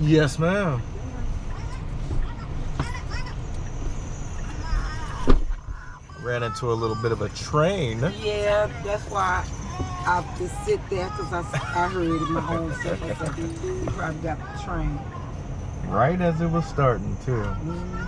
Yes, ma'am. Ran into a little bit of a train. Yeah, that's why I just sit there because I heard it my own self. I said, you probably got the train. Right as it was starting, too. Mm-hmm.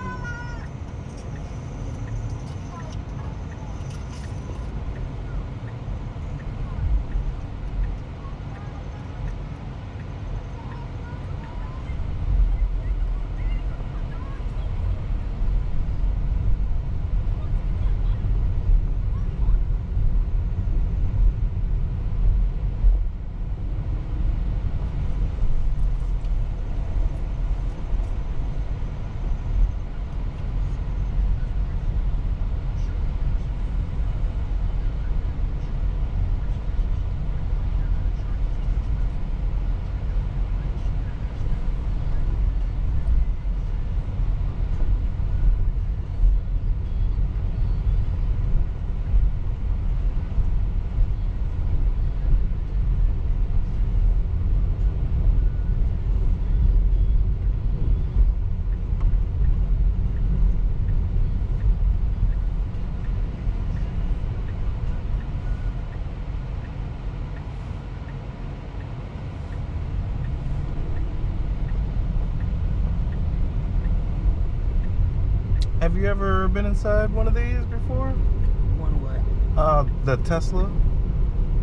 Have you ever been inside one of these before? One what? The Tesla.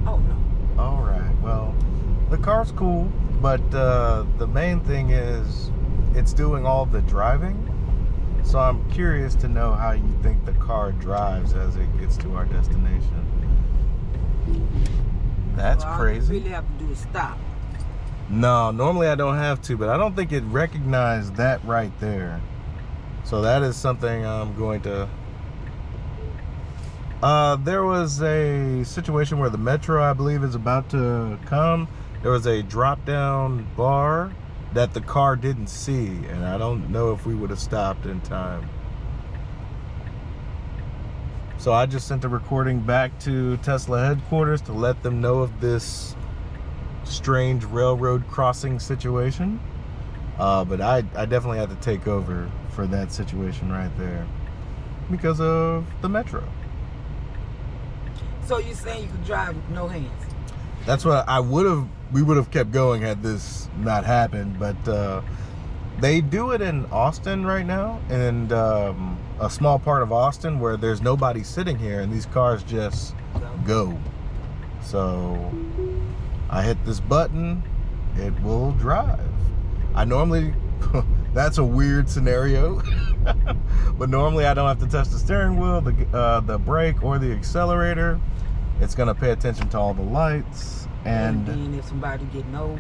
Oh, no. All right. Well, the car's cool, but the main thing is it's doing all the driving. So I'm curious to know how you think the car drives as it gets to our destination. That's crazy. All you really have to do is stop. No, normally I don't have to, but I don't think it recognized that right there. So that is something I'm going to... there was a situation where the metro, I believe, is about to come. There was a drop-down bar that the car didn't see, and I don't know if we would have stopped in time. So I just sent a recording back to Tesla headquarters to let them know of this strange railroad crossing situation. But I definitely had to take over for that situation right there because of the metro. So you're saying you could drive with no hands? That's what we would have kept going had this not happened, but they do it in Austin right now, and a small part of Austin where there's nobody sitting here and these cars just go. So I hit this button, it will drive. I normally, that's a weird scenario, but normally I don't have to touch the steering wheel, the brake, or the accelerator. It's gonna pay attention to all the lights, and then if somebody getting over,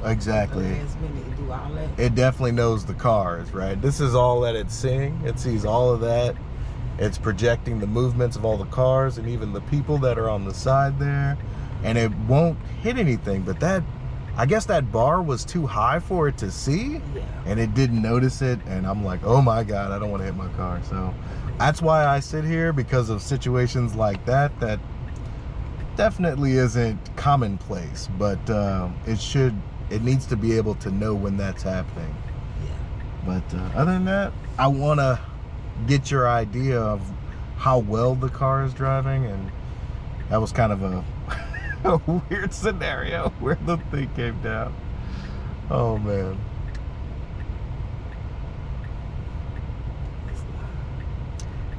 exactly, the last minute, it do all that. It definitely knows the cars, right? This is all that it's seeing. It sees all of that. It's projecting the movements of all the cars and even the people that are on the side there, and it won't hit anything. But that, I guess that bar was too high for it to see, yeah, and it didn't notice it, and I'm like, oh my God, I don't want to hit my car. So that's why I sit here, because of situations like that definitely isn't commonplace, but it needs to be able to know when that's happening. yeah. But other than that, I want to get your idea of how well the car is driving, and that was kind of a weird scenario where the thing came down. Oh man.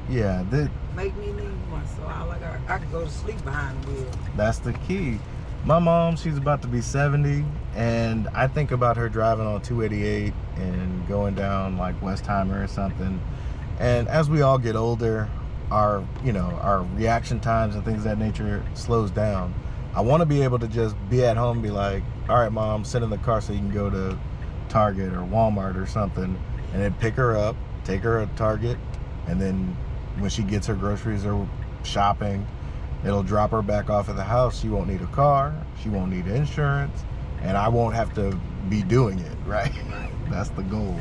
Yeah, that Make me need one, so I could go to sleep behind the wheel. that's the key. My mom, she's about to be 70, and I think about her driving on 288 and going down like Westheimer or something. And as we all get older, our reaction times and things of that nature slows down. I want to be able to just be at home and be like, all right, Mom, sit in the car so you can go to Target or Walmart or something, and then pick her up, take her to Target, and then when she gets her groceries or shopping, it'll drop her back off at the house. She won't need a car, she won't need insurance, and I won't have to be doing it, right? That's the goal.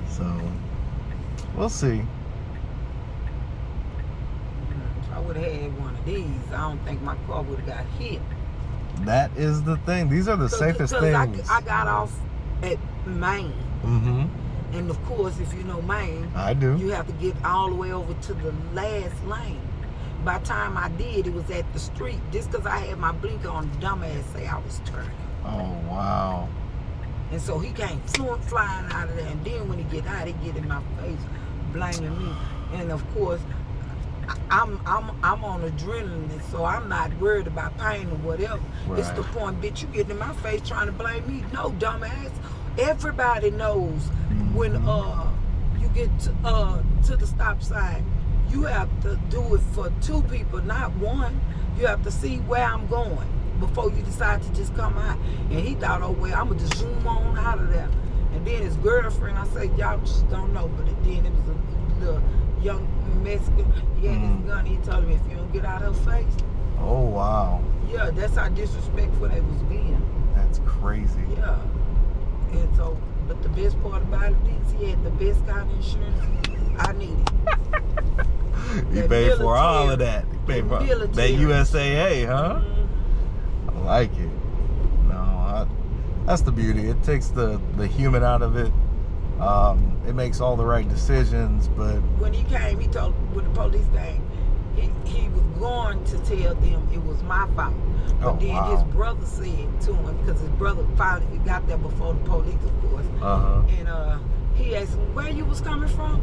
So we'll see. If I would have had one of these, I don't think my car would have got hit. That is the thing. These are the safest things. I got off at Maine. Mm-hmm. And of course, if you know Maine, I do. you have to get all the way over to the last lane. By the time I did, it was at the street. Just because I had my blinker on, dumbass say I was turning. Oh, wow. And so he came flying out of there. And then when he get out, he get in my face, blaming me. And of course, I'm on adrenaline, so I'm not worried about pain or whatever. Right. It's the point, bitch, you getting in my face trying to blame me. No, dumbass. Everybody knows when you get to the stop sign, you have to do it for two people, not one. You have to see where I'm going before you decide to just come out. And he thought, oh well, I'm gonna just zoom on out of there. And then his girlfriend, I said, y'all just don't know, but then it was a little young Mexican. He had his gun. He told him, if you don't get out of her face. Oh, wow. Yeah, that's how disrespectful they was being. That's crazy. Yeah. And so, but the best part about it is he had the best kind of insurance I needed. You paid for all of that. You paid for that USAA, huh? I like it. No, that's the beauty. It takes the human out of it. It makes all the right decisions, but when he came, he told, when the police came, he was going to tell them it was my fault. But then his brother said to him, because his brother finally got there before the police, of course. And he asked him where you was coming from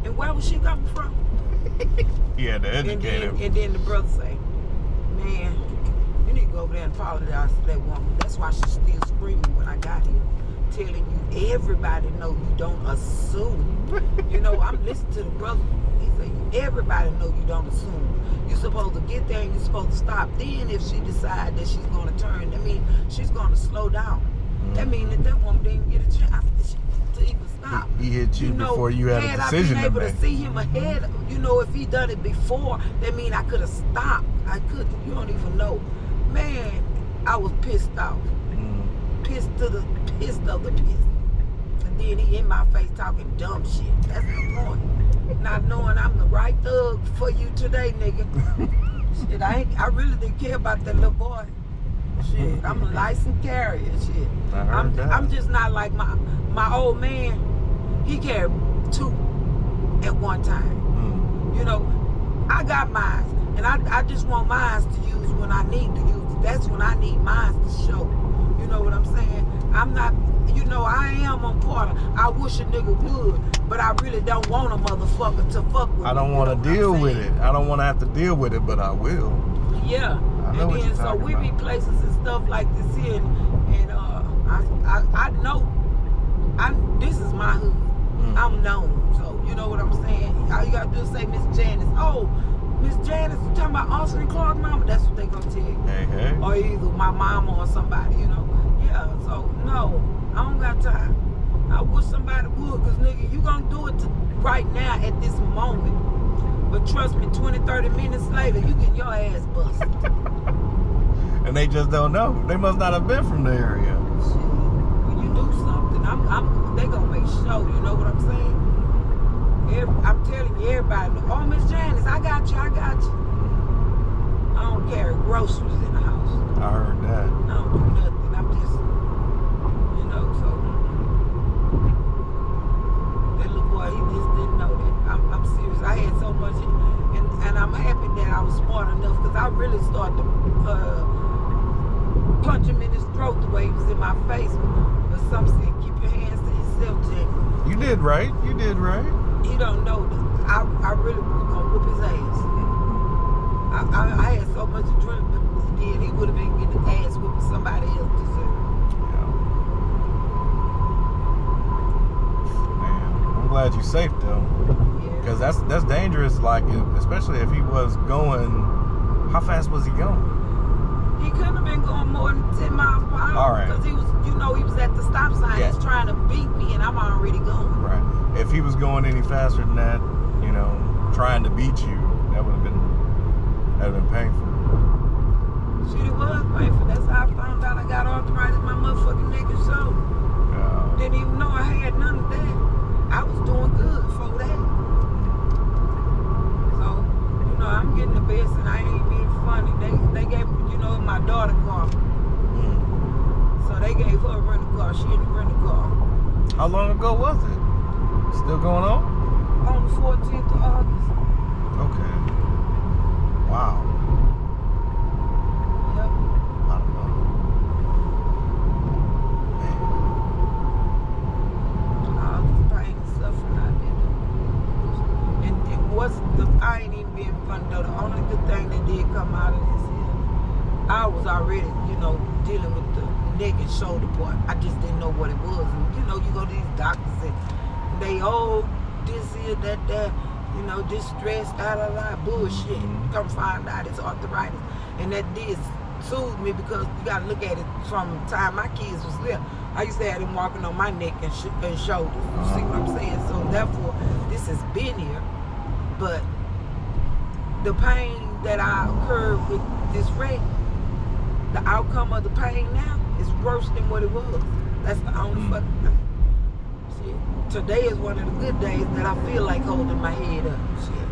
and where was she coming from. He had to educate him. And then the brother say, man, you need to go over there and apologize to that woman. That's why she's still screaming when I got here, telling you everybody know you don't assume. You know, I'm listening to the brother. He say everybody know you don't assume. You're supposed to get there and you're supposed to stop. Then if she decides that she's going to turn, that means she's going to slow down. That means that woman didn't get a chance to even stop. He hit you before you had a decision to make. Had I been able to see him ahead, you know, if he done it before, that means I could have stopped. I couldn't. You don't even know. Man, I was pissed off. Pissed of the piss. And then he in my face talking dumb shit. That's the point. Not knowing I'm the right thug for you today, nigga. Shit, I really didn't care about that little boy. Shit, I'm a licensed carrier. Shit, I'm just not like my old man. He carried two at one time. You know, I got mine, and I just want mine to use when I need to use it. That's when I need mine to show. You know what I'm saying? I'm not, you know, I am on Porter. I wish a nigga would, but I really don't want a motherfucker to fuck with me. I don't want to deal with it. I don't want to have to deal with it, but I will. Yeah. And then so we be places and stuff like this here, and I know, this is my hood. I'm known, so you know what I'm saying. All you gotta do is say Miss Janice. Oh, Miss Janice, you talking about Austin and Clark mama? That's what they gonna tell you. Hey. Or either my mama or somebody, you know. Yeah. So no, I don't got time. I wish somebody would, cause nigga, you gonna do it right now at this moment. But trust me, 20, 30 minutes later, you get your ass busted. And they just don't know. They must not have been from the area. Shit. When you do something, they gonna make sure, you know what I'm saying? I'm telling you, everybody, oh, Miss Janice, I got you. I don't carry groceries in the house. I heard that. I don't do nothing. I'm just, you know, so that little boy, he just didn't know that. I'm serious. I had so much, and I'm happy that I was smart enough, because I really started to punch him in his throat the way he was in my face. But some said, keep your hands to yourself, Jimmy. You did right. You did right. He don't know that I really was gonna whoop his ass. I had so much adrenaline, but then he would have been getting ass whooping somebody else deserved. Man, I'm glad you're safe though. Because that's dangerous, like, especially if he was going, how fast was he going? He couldn't have been going more than 10 miles per hour. All right. Because he was, you know, he was at the stop sign. He's trying to beat me, and I'm already going. Right. If he was going any faster than that, you know, trying to beat you, that would have been painful. Shit, it was painful. That's how I found out I got arthritis in my motherfucking neck and shoulder. Didn't even know I had none of that. I was doing good for that. So, you know, I'm getting the best, and I ain't being funny. They gave, you know, my daughter called me. So they gave her a rental car. She in the rental car. How long ago was it? Still going on? On the 14th of August. Okay. Wow. Yep. I don't know. Man. All this pain and suffering I've been through. And it wasn't the, I ain't even being funny though. The only good thing that did come out of this is I was already, dealing with the neck and shoulder part. I just didn't know what it was. And you go to these doctors and they, this here, that, this stress, bullshit. Come find out it's arthritis. And that did soothe me because you gotta look at it from the time my kids was little. I used to have them walking on my neck and shoulders. You see what I'm saying? So therefore, this has been here. But the pain that I incurred with this wreck, the outcome of the pain now is worse than what it was. That's the only fucking thing. Shit. Today is one of the good days that I feel like holding my head up. Shit.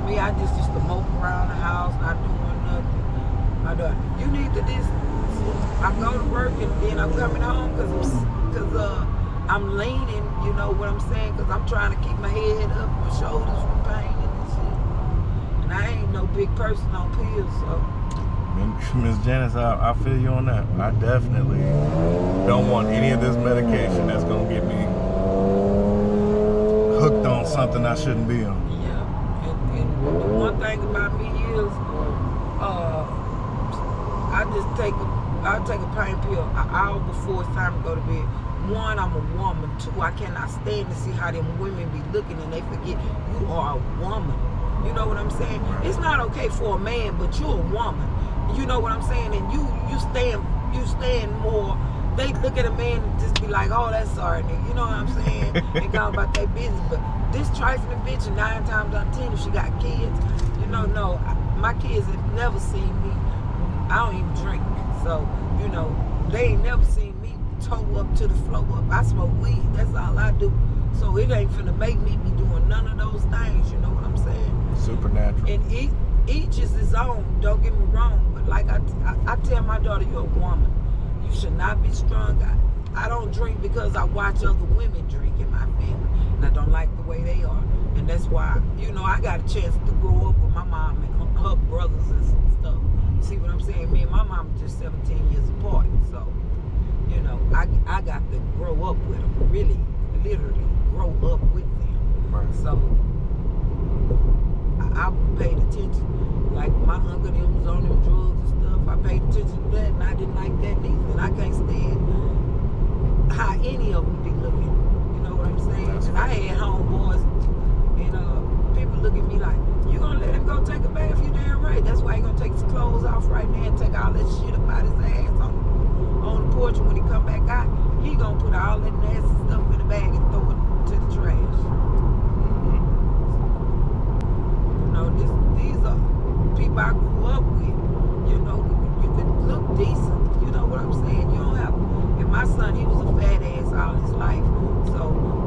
Me, I just used to mope around the house, not doing nothing. My daughter, you need to this. I go to work and then I'm coming home because I'm leaning, you know what I'm saying? Because I'm trying to keep my head up, my shoulders from pain and shit. And I ain't no big person on pills, so. Miss Janice, I feel you on that. I definitely don't want any of this medication that's going to get me hooked on something I shouldn't be on. Yeah, and the one thing about me is, I'll take a pain pill an hour before it's time to go to bed. One, I'm a woman. Two, I cannot stand to see how them women be looking and they forget you are a woman. You know what I'm saying? It's not okay for a man, but you're a woman. You know what I'm saying? And you stand more. They look at a man and just be like, oh, that's sorry, nigga. You know what I'm saying? They go about their business. But this trifling bitch, 9 times out of 10, if she got kids, no, my kids have never seen me. I don't even drink. So, they ain't never seen me toe up to the floor up. I smoke weed. That's all I do. So it ain't finna make me be doing none of those things. You know what I'm saying? Supernatural. And each is his own. Don't get me wrong. But like I tell my daughter, you're a woman. You should not be strung. I don't drink because I watch other women drink in my family. And I don't like the way they are. And that's why, I got a chance to grow up with my mom and her brothers and stuff. See what I'm saying? Me and my mom are just 17 years apart. So, I got to grow up with them. Really, literally grow up with them. Right. So, I paid attention. Like my uncle them was on them drugs and stuff. I paid attention to that and I didn't like that neither. And I can't stand how any of them be looking. You know what I'm saying? And I had homeboys and people look at me like, you gonna let him go take a bath? You damn right. That's why he gonna take his clothes off right now and take all that shit up out his ass on the porch. And when he come back out, he gonna put all that nasty stuff in the bag and throw it to the trash. These are people I grew up with. You can look decent. You know what I'm saying? You don't have. And my son, he was a fat ass all his life. So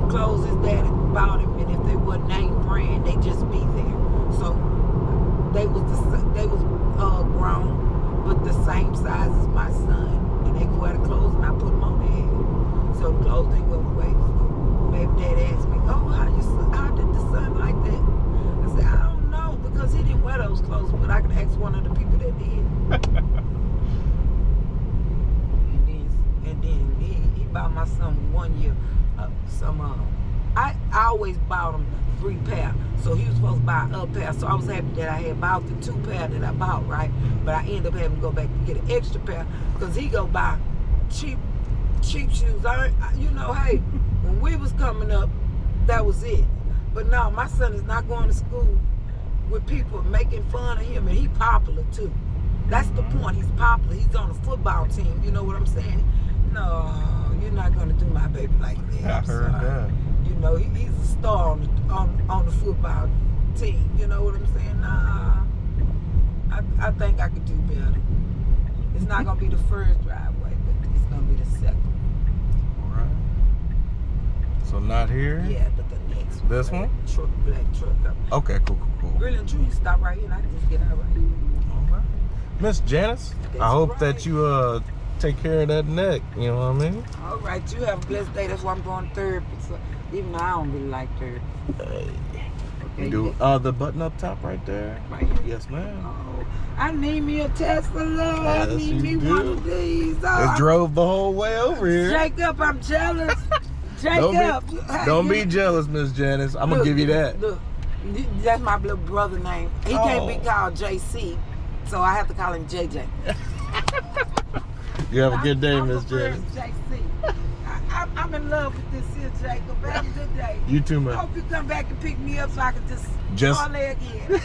clothes his daddy bought him, and if they wasn't name brand, they just be there. So they was grown, but the same size as my son, and they go wear the clothes, and I put them on their head. So the clothes didn't go to waste. Baby dad asked me, "Oh, how did the son like that?" I said, "I don't know, because he didn't wear those clothes, but I could ask one of the people that did." and then he bought my son 1 year I always bought him 3 pair, so he was supposed to buy a pair. So I was happy that I had bought the 2 pair that I bought, right? But I ended up having to go back and get an extra pair because he go buy cheap shoes. Hey, when we was coming up, that was it. But no, my son is not going to school with people making fun of him, and he popular too. That's the point. He's popular. He's on the football team. You know what I'm saying? No, you're not going to do my baby like that. I heard that. He's a star on the football team. You know what I'm saying? Nah, I think I could do better. It's not going to be the first driveway, but it's going to be the second. All right. So not here? Yeah, but the next one. This one? Black truck. Okay, cool. Really and truly, stop right here and I can just get out right here. All right. Miss Janice, I hope that you take care of that neck. You know what I mean? All right, you have a blessed day. That's why I'm going therapy. So, even though I don't really like therapy. You do the button up top right there. Right here. Yes, ma'am. Oh, I need me a Tesla, Lord. I Yes, need me you one do. of these. It drove the whole way over here. Jacob, I'm jealous. Jacob. Don't be jealous, Miss Janice. I'm going to give you that. Look, that's my little brother name. He can't be called JC, so I have to call him JJ. You have a good day, I'm Miss Janice. JC. I'm in love with this here, Jacob. Have a good day. You too, I man. hope you come back and pick me up so I can just parlay again.